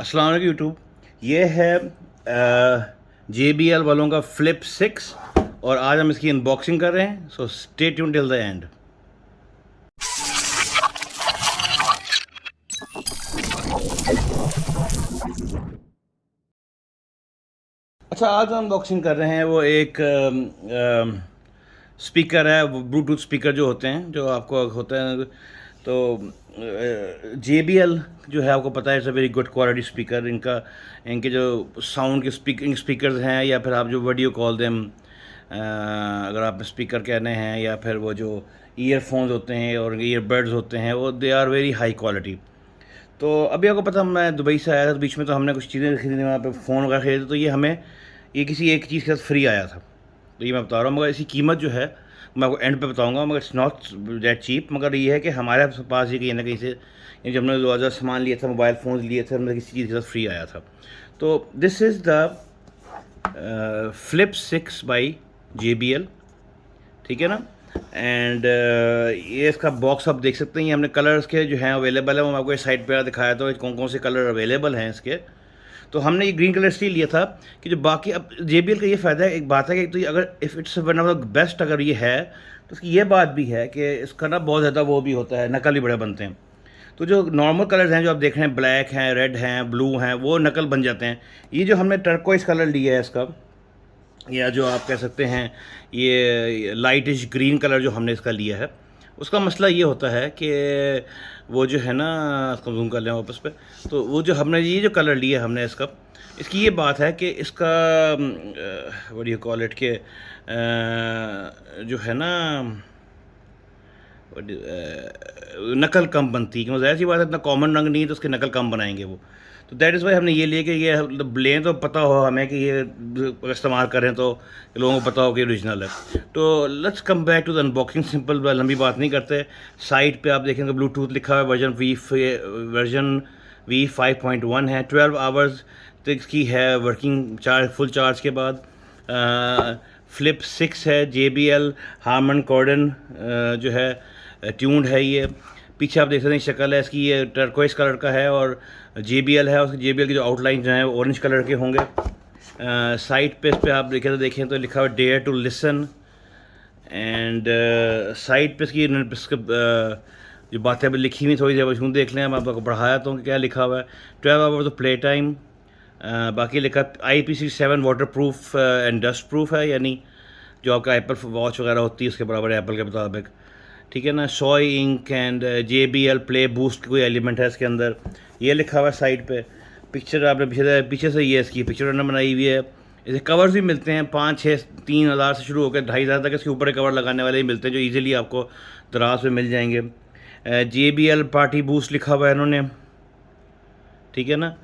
अस्सलाम वालेकुम यूट्यूब। ये है JBL वालों का फ्लिप 6 और आज हम इसकी अनबॉक्सिंग कर रहे हैं। So stay tune till the end. अच्छा, आज हम अनबॉक्सिंग कर रहे हैं वो एक स्पीकर है, ब्लूटूथ स्पीकर जो होते हैं, जो आपको होता है। तो JBL जो है, आपको पता है, it's a very good quality speaker. इनके जो साउंड के स्पीकर्स हैं, या फिर आप जो वीडियो कॉल देम, अगर आप स्पीकर कहने हैं, या फिर वो जो ईयरफोन्स होते हैं और ईयरबड्स होते हैं, वो they are very high quality. तो अभी आपको पता, मैं दुबई से आया था, बीच में तो हमने कुछ चीज़ें खरीदी, वहाँ पे फ़ोन वगैरह खरीदे, तो ये किसी एक चीज़ के साथ फ्री आया था। तो ये मैं बता रहा हूँ, मगर इसकी कीमत जो है मैं आपको एंड पे बताऊंगा, मगर इट्स नॉट दैट चीप। मगर ये है कि हमारे पास ये कहीं ना कहीं से, ये जब हमने 2000 सामान लिया था, मोबाइल फ़ोन लिए थे, हमने किसी चीज़ के साथ फ्री आया था। तो this is the flip 6 by JBL, ठीक है ना। एंड ये इसका बॉक्स आप देख सकते हैं। ये हमने कलर्स के जो हैं अवेलेबल है, वो मैं आपको इस साइड पे दिखाया था कौन कौन से कलर अवेलेबल हैं इसके। तो हमने ये ग्रीन कलर इसलिए लिया था कि जो बाकी, अब JBL का ये फ़ायदा है, एक बात है कि तो ये अगर if it's one of the best अगर ये है, तो इसकी ये बात भी है कि इसका ना बहुत ज़्यादा वो भी होता है, नकल भी बड़े बनते हैं। तो जो नॉर्मल कलर्स हैं, जो आप देख रहे हैं, ब्लैक हैं, रेड हैं, ब्लू हैं, वो नकल बन जाते हैं। ये जो हमने टर्कोइस कलर लिया है इसका, या जो आप कह सकते हैं ये लाइटिश ग्रीन कलर जो हमने इसका लिया है, उसका मसला ये होता है कि वो जो है ना, इसको जूम कर लें वापस पे। तो वो जो हमने ये जो कलर लिया हमने इसका, इसकी ये बात है कि इसका what do you call it, के जो है ना, नकल कम बनती है, क्योंकि ज़ाहिर सी बात है, इतना कॉमन रंग नहीं है, तो उसकी नकल कम बनाएंगे वो। तो दैट इज़ वाई हमने ये लिए कि ये लें तो पता हो हमें कि ये इस्तेमाल करें तो लोगों को पता हो कि ओरिजिनल है। तो let's come back to the unboxing. Simple, लंबी बात नहीं करते। साइड पे आप देखेंगे ब्लूटूथ लिखा हुआ है, वर्जन V5.1 है, 12 आवर्स तक की है वर्किंग, फुल चार्ज के बाद। फ्लिप 6 है, JBL हारमन कॉर्डन जो है ट्यून्ड है ये। पीछे आप देख सकते हैं शक्ल है इसकी, ये टर्कोइस कलर का है, और JBL है, उसके JBL के जो आउटलाइन जो हैं वो ऑरेंज कलर के होंगे। साइड पे इस पर आप देखें तो लिखा हुआ dare to listen. And side पे इसकी जो बातें अभी लिखी हुई थोड़ी सी देख लें। मैं आपको बढ़ाया तो क्या लिखा हुआ है, 12 आवर तो प्ले टाइम। बाकी लिखा IP67 water proof and dust proof है, यानी जो आपका एप्पल वॉच वगैरह होती है उसके बराबर एप्पल के मुताबिक, ठीक है ना। Soy ink and JBL play boost कोई एलिमेंट है इसके अंदर, ये लिखा हुआ है साइड पे। पिक्चर आपने पीछे से ये इसकी पिक्चर उन्होंने बनाई हुई है। इसे कवर्स भी मिलते हैं 5, 6, 3 हज़ार से शुरू होकर 2,500 तक इसके ऊपर कवर लगाने वाले ही मिलते हैं, जो इजीली आपको दराज में मिल जाएंगे। JBL पार्टी बूस्ट लिखा हुआ है इन्होंने, ठीक है ना।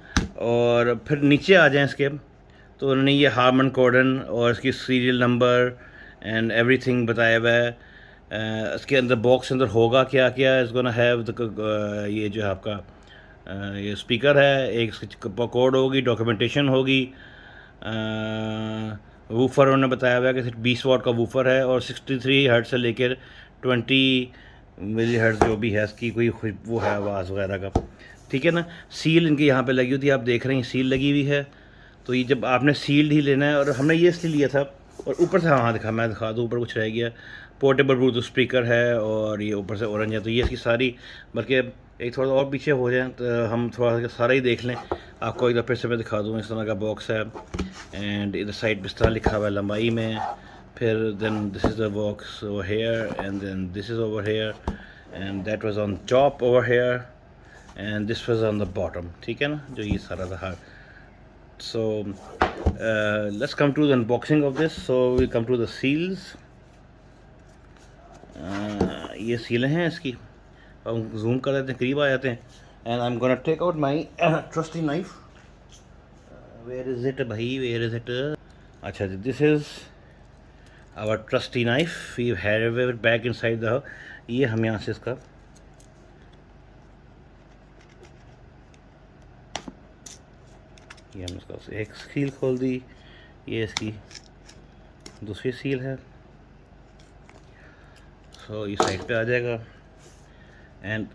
और फिर नीचे आ जाएं इसके, तो उन्होंने ये हारमन कॉर्डन और इसकी सीरियल नंबर एंड एवरीथिंग बताया हुआ है। इसके अंदर बॉक्स अंदर होगा क्या क्या, इस गोना हैव ये जो है आपका ये स्पीकर है, एक कोड होगी, डॉक्यूमेंटेशन होगी। वूफर उन्होंने बताया हुआ है कि 20 वाट का वूफर है, और 63 हर्ट्ज से लेकर 20 मिली हर्ट्ज जो भी है इसकी कोई वो है आवाज़ वगैरह का, ठीक है ना। सील इनकी यहाँ पे लगी होती है, आप देख रहे हैं सील लगी हुई है। तो ये जब आपने सील्ड ही लेना है, और हमने ये इसलिए लिया था। और ऊपर से, हाँ मैं दिखा दूँ, ऊपर कुछ रह गया। पोर्टेबल ब्लूटूथ स्पीकर है, और ये ऊपर से ऑरेंज है, तो ये इसकी सारी, बल्कि एक थोड़ा और पीछे हो जाए तो हम थोड़ा सा सारा ही देख लें। आपको एक बार फिर से मैं दिखा दूँ, इस तरह का बॉक्स है। एंड इधर साइड इस तरह लिखा हुआ है लंबाई में। फिर then this is the box over here, and then this is over here, and that was on top over here, and this was on the bottom, ठीक है ना, जो ये सारा था। So let's come to the unboxing of this. So we come to the seals. ये सीलें हैं इसकी, हम जूम कर लेते हैं, करीब आ जाते हैं। And I am gonna take out my trusty knife. Where is it भाई, वेयर इज़ इट। अच्छा जी, this is our trusty knife. We have it back inside the, ये हम यहाँ से इसका ये हमने इसका एक सील खोल दी, ये इसकी दूसरी सील है। सो ये साइड पे आ जाएगा। एंड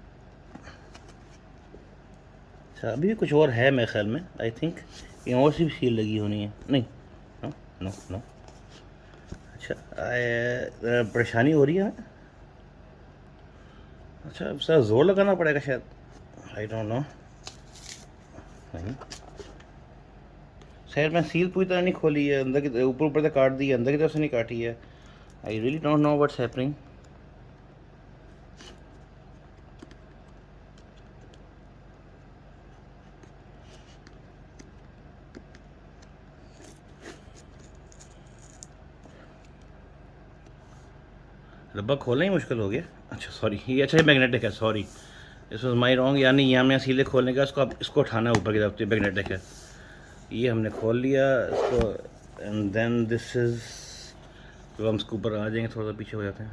अच्छा अभी भी कुछ और है मेरे ख्याल में, आई थिंक कहीं और सी भी सील लगी होनी है, नहीं, नो नो नो। अच्छा परेशानी हो रही है। अच्छा अब सर ज़ोर लगाना पड़ेगा शायद, आई डोंट नो। नहीं शायद मैं सील पूरी तरह नहीं खोली है, अंदर की ऊपर ऊपर से काट दी है, अंदर की तरफ से नहीं काटी है। I really don't know what's happening. डब्बा खोलना ही मुश्किल हो गया। अच्छा सॉरी, ये अच्छा मैग्नेटिक है, sorry this was my wrong, यानी यहाँ में सीले खोलने का, इसको अब इसको उठाना है ऊपर की तरफ, मैग्नेटिक है। ये हमने खोल लिया इसको, एंड देन दिस इज़, जब हम इसके ऊपर आ जाएंगे थोड़ा सा पीछे हो जाते हैं,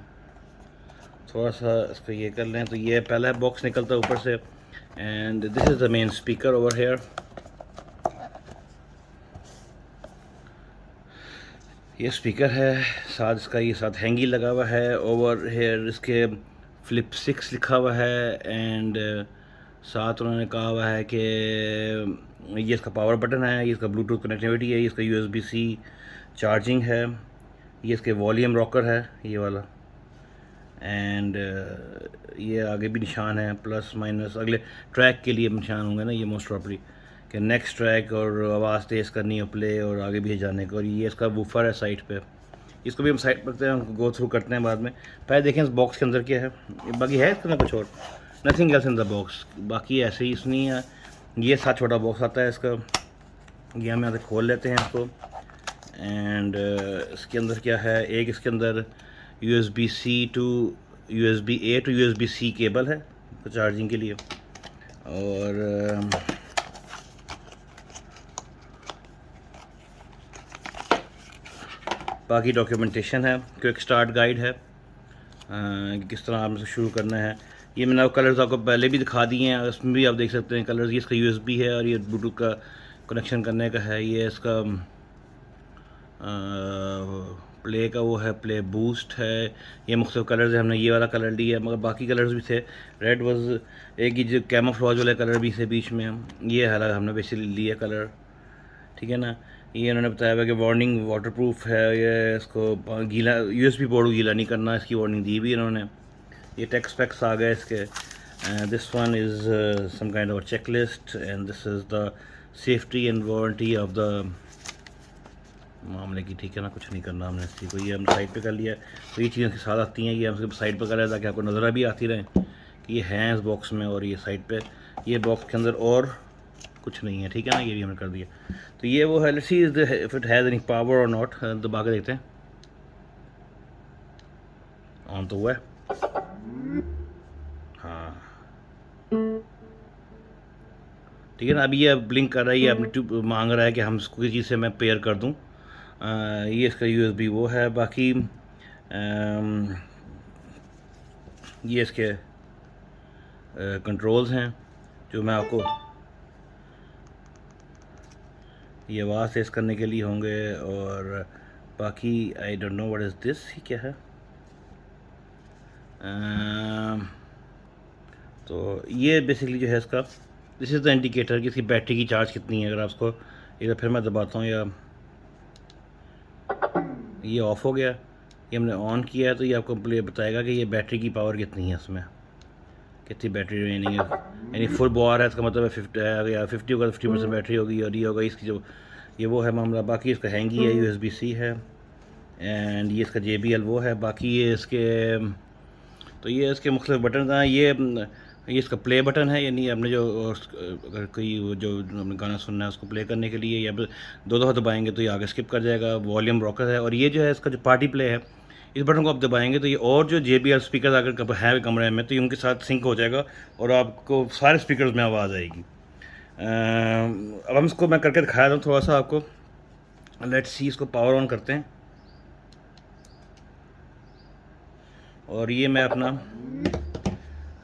थोड़ा सा इसको ये कर लें तो ये पहला बॉक्स निकलता है ऊपर से, and this is the main speaker over here. ये स्पीकर है, साथ इसका ये साथ हैंगी लगा हुआ है, ओवर हेयर इसके फ्लिप 6 लिखा हुआ है, एंड साथ उन्होंने कहा हुआ है कि ये इसका पावर बटन है, ये इसका ब्लूटूथ कनेक्टिविटी है, ये इसका USB-C चार्जिंग है, ये इसके वॉल्यूम रॉकर है ये वाला, एंड ये आगे भी निशान है, प्लस माइनस अगले ट्रैक के लिए निशान होंगे ना, ये मोस्ट प्रॉपर्ली कि नेक्स्ट ट्रैक और आवाज़ तेज़ करनी है प्ले और आगे भी जाने को। और ये इसका वूफर है साइड पे, इसको भी हम साइड पर रखते हैं, गो थ्रू करते हैं बाद में। पहले देखें इस बॉक्स के अंदर क्या है, बाकी है इसके अंदर कुछ और, nothing else in the box, बाकी ऐसे ही इसमें है। ये साथ छोटा बॉक्स आता है इसका, ये हम यहाँ से खोल लेते हैं इसको, एंड इसके अंदर क्या है, एक इसके अंदर USB-C to USB-A to USB-C cable है तो चार्जिंग के लिए, और बाकी डॉक्यूमेंटेशन है, क्विक स्टार्ट गाइड है, किस तरह आपने शुरू करना है। ये मैंने आपको कलर्स आपको पहले भी दिखा दिए हैं, उसमें भी आप देख सकते हैं कलर्स। ये इसका USB है और ये ब्लूटूथ का कनेक्शन करने का है। ये इसका प्ले का वो है, प्ले बूस्ट है। ये मुख्तलिफ कलर्स है, हमने ये वाला कलर लिया है, मगर बाकी कलर्स भी थे। रेड वाज एक ही जो कैमोफ्लेज वाले कलर भी थे बीच में, ये हालांकि हमने बेसिकली लिया कलर, ठीक है ना। ये उन्होंने बताया हुआ कि वार्निंग वाटरप्रूफ है, ये इसको गीला USB बोर्ड को गीला नहीं करना, इसकी वार्निंग दी भी इन्होंने। ये टेक्स्ट स्पेक्स आ गए इसके, this one is some kind of checklist, and this is the safety and warranty of the मामले की, ठीक है ना। कुछ नहीं करना हमने इसी को, ये हमने साइड पे कर लिया। तो ये चीज़ें के साथ आती हैं, ये हम साइड पे कर रहे हैं ताकि आपको नज़र भी आती रहे कि ये हैं इस बॉक्स में, और ये साइड पे, ये बॉक्स के अंदर और कुछ नहीं है, ठीक है ना। ये भी हमने कर दिया। तो ये वो है, let's see if it has any power और नॉट, दबा के देखते हैं। ऑन तो हुआ है, हाँ ठीक है ना। अभी ये ब्लिंक कर रहा है, ये अपनी मांग रहा है कि हम इसको किसी चीज़ से मैं पेयर कर दूँ। ये इसका USB वो है। बाकी ये इसके कंट्रोल्स हैं जो मैं आपको ये आवाज़ तेज़ करने के लिए होंगे, और बाकी I don't know what is this, ही क्या है। तो ये बेसिकली जो है इसका, दिस इज़ द इंडिकेटर कि इसकी बैटरी की चार्ज कितनी है। अगर आप इसको इधर फिर मैं दबाता हूँ, या ये ऑफ़ हो गया, ये हमने ऑन किया है, तो ये आपको बताएगा कि ये बैटरी की पावर कितनी है, इसमें कितनी बैटरी रेनिंग है। यानी फुल बार है, इसका मतलब है 50 है, या 50 होगा तो 50% बैटरी होगी, और ये होगा इसकी जो ये वो है मामला। बाकी इसका हैंगी है, USB-C है, एंड ये इसका JBL वो है। बाकी ये इसके, तो ये इसके मुख्तलिफ बटन हैं। ये इसका प्ले बटन है, यानी आपने जो अगर कोई जो आपने गाना सुनना है उसको प्ले करने के लिए, या दो हाथ दबाएंगे तो ये आगे स्किप कर जाएगा। वॉल्यूम रॉकर है, और ये जो है इसका जो पार्टी प्ले है, इस बटन को आप दबाएंगे तो ये, और जो JBL स्पीकर अगर है कमरे में तो ये उनके साथ सिंक हो जाएगा और आपको सारे स्पीकर्स में आवाज़ आएगी। अब हम इसको मैं करके दिखाया था थोड़ा सा आपको। लेट्स सी, इसको पावर ऑन करते हैं, और ये मैं अपना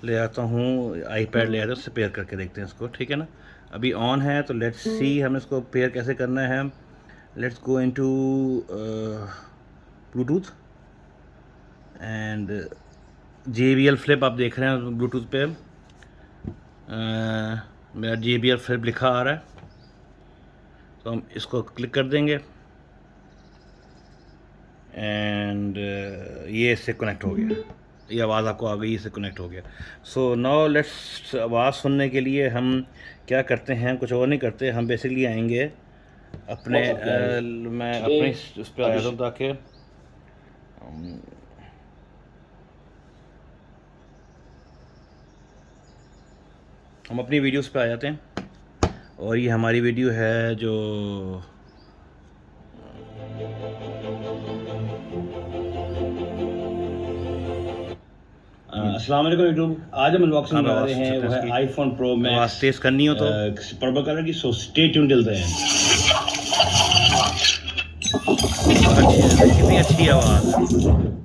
ले आता हूँ, iPad ले आता हूँ, उससे पेयर करके देखते हैं इसको, ठीक है ना। अभी ऑन है, तो लेट्स सी हमें इसको पेयर कैसे करना है। Let's go into Bluetooth, and JBL flip आप देख रहे हैं ब्लूटूथ पे, मेरा JBL फ्लिप लिखा आ रहा है, तो हम इसको क्लिक कर देंगे एंड ये इससे कनेक्ट हो गया, ये आवाज़ आपको आ गई, इससे कनेक्ट हो गया। सो नाउ लेट्स, आवाज़ सुनने के लिए हम क्या करते हैं, कुछ और नहीं करते, हम बेसिकली आएंगे अपने मैं अपने उस पर आया था ताकि हम अपनी वीडियोस पे आ जाते हैं, और ये हमारी वीडियो है जो अस्सलाम वालेकुम यूट्यूब। आज हम अनबॉक्सिंग बना रहे हैं वो है आईफोन प्रो मैक्स। आवाज़ तेज़ करनी हो तो पर्पल कलर की, so stay tune till the end. कितनी अच्छी आवाज़,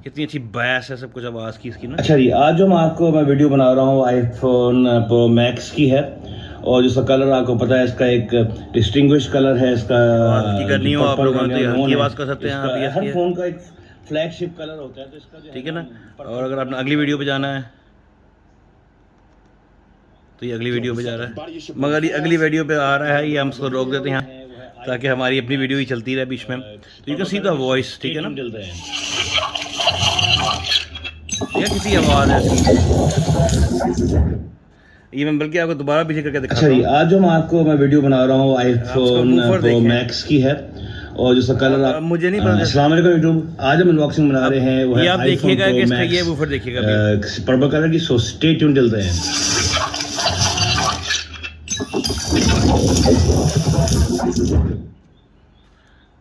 कितनी अच्छी बैस है सब कुछ आवाज़ की इसकी ना। अच्छा जी, आज जो मैं वीडियो बना रहा हूँ आईफोन प्रो मैक्स की है, और जिसका कलर आपको पता है, इसका एक डिस्टिंग्विश कलर है इसका। करनी हो आप लोगों ने तो आवाज़ कर सकते हैं आप, हर फोन का एक फ्लैगशिप कलर होता है, तो इसका जो ठीक है ना। और अगर आपने अगली वीडियो पे जाना है तो ये अगली वीडियो पे जा रहा है, मगर ये अगली वीडियो पे आ रहा है, ये हम उसको रोक देते हैं ताकि हमारी अपनी वीडियो ही चलती रहे बीच में। तो you can see the voice, ठीक है ना। ये किसी आवाज़ है, ये मैं बल्कि आपको दोबारा पीछे करके दिखाता हूं। अच्छा जी, आज जो मैं वीडियो बना रहा हूँ आईफोन प्रो मैक्स की है, और जिसका कलर मुझे नहीं पता। अस्सलाम वालेकुम यूट्यूब। आज हम अनबॉक्सिंग बना रहे हैं वो है आप देखिएगा कि इसका ये वूफर देखिएगा पर्पल कलर की, so stay tune till the end.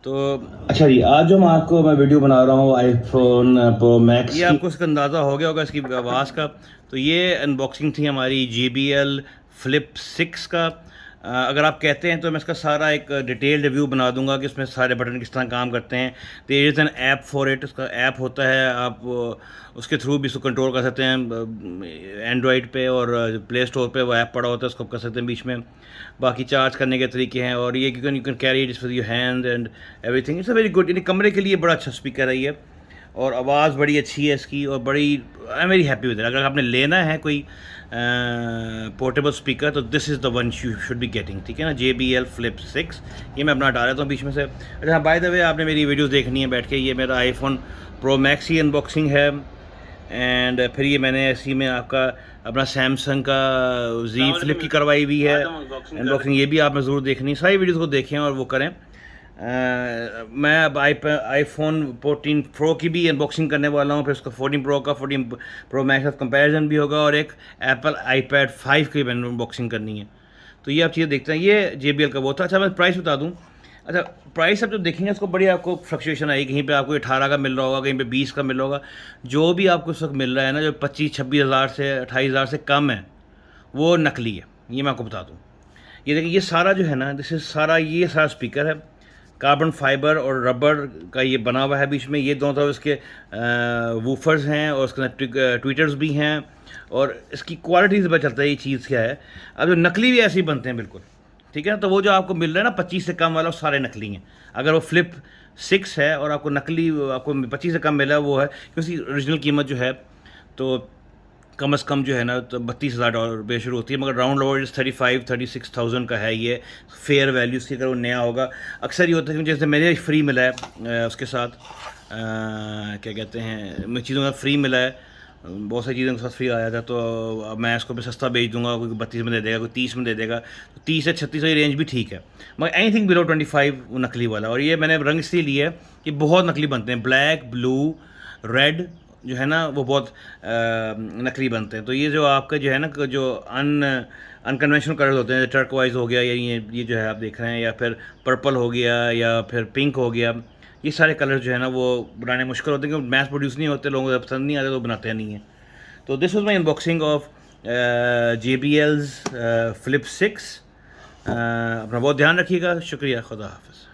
तो अच्छा जी, आज जो मैं वीडियो बना रहा हूँ आईफोन प्रो मैक्स, ये आपको इसका अंदाज़ा हो गया होगा इसकी आवाज़ का। तो ये अनबॉक्सिंग थी हमारी JBL फ्लिप 6 का। अगर आप कहते हैं तो मैं इसका सारा एक डिटेल रिव्यू बना दूंगा कि इसमें सारे बटन किस तरह काम करते हैं। There is an app for it, उसका ऐप होता है, आप उसके थ्रू भी इसको कंट्रोल कर सकते हैं। एंड्रॉयड पे और प्ले स्टोर पे वो ऐप पड़ा होता है, उसको कर सकते हैं बीच में। बाकी चार्ज करने के तरीके हैं, और ये you can carry it with your hand and everything. It's a very good, यानी कमरे के लिए बड़ा अच्छा स्पीकर है ये, और आवाज़ बड़ी अच्छी है इसकी, और बड़ी I am very happy with it. अगर आपने लेना है कोई पोर्टेबल स्पीकर तो this is the one you should be getting, ठीक है ना। JBL फ्लिप 6, ये मैं अपना हटा लेता हूँ बीच में से। अच्छा बाय द वे, आपने मेरी वीडियोस देखनी है बैठ के, ये मेरा आईफोन प्रो मैक्स की अनबॉक्सिंग है। एंड फिर ये मैंने ऐसी में आपका अपना सैमसंग का Z फ्लिप की करवाई हुई है अनबॉक्सिंग, ये भी आपने ज़रूर देखनी, सारी वीडियोज़ को देखें और वो करें। मैं अब आईफोन 14 प्रो की भी अनबॉक्सिंग करने वाला हूँ, फिर उसका 14 प्रो का 14 प्रो मैक्स का कंपैरिजन भी होगा, और एक एप्पल iPad 5 की भी अनबॉक्सिंग करनी है। तो ये आप चीज़ें देखते हैं, ये JBL का वो था। अच्छा मैं प्राइस बता दूँ। अच्छा प्राइस आप जो देखेंगे उसको बड़ी आपको फ्लक्चुएशन आई, कहीं पे आपको 18 का मिल रहा होगा, कहीं पे 20 का मिल रहा होगा। जो भी आपको इस वक्त मिल रहा है ना, जो 25-26 हज़ार से 28 हज़ार से कम है, वो नकली है, ये मैं आपको बता दूँ। ये देखिए, ये सारा जो है ना, दिस इज सारा, ये सारा स्पीकर है, कार्बन फाइबर और रबर का ये बना हुआ है बीच में। ये दोनों तरफ इसके वूफर्स हैं, और उसके ट्वीटर्स भी हैं, और इसकी क्वालिटी से पता चलता है ये चीज़ क्या है। अब जो नकली भी ऐसे ही बनते हैं बिल्कुल, ठीक है ना। तो वो जो आपको मिल रहा है ना 25 से कम वाला, वो सारे नकली हैं। अगर वो फ्लिप 6 है और आपको नकली, आपको 25 से कम मिला, वो है क्योंकि ओरिजिनल कीमत जो है तो कम से कम जो है ना तो 32,000 डॉलर पे शुरू होती है, मगर राउंड अबाउट 35-36,000 का है ये फेयर वैल्यू इसकी। अगर वो नया होगा, अक्सर ये होता है कि जैसे मेरे फ्री मिला है उसके साथ क्या कहते हैं, चीज़ों का फ्री मिला है, बहुत सारी चीज़ों के साथ फ्री आया था, तो अब मैं इसको भी सस्ता बेच दूंगा, कोई 32 में दे देगा, कोई 30 में दे देगा, तो 30 से 36 की रेंज भी ठीक है, मगर एनीथिंग बिलो 25 वो नकली वाला। और ये मैंने रंग इसलिए लिया है कि बहुत नकली बनते हैं, ब्लैक, ब्लू, रेड जो है ना वो बहुत नकली बनते हैं। तो ये जो आपका जो है ना, जो अनकन्वेंशनल कलर्स होते हैं, टर्कवाइज हो गया, या ये जो है आप देख रहे हैं, या फिर पर्पल हो गया, या फिर पिंक हो गया, ये सारे कलर्स जो है ना वो बनाने मुश्किल होते हैं क्योंकि मैथ प्रोड्यूस नहीं होते, लोगों को पसंद नहीं आते तो बनाते नहीं हैं। तो this was my unboxing of JBL's flip 6। अपना बहुत ध्यान रखिएगा, शुक्रिया, खुदा हाफ़िज़।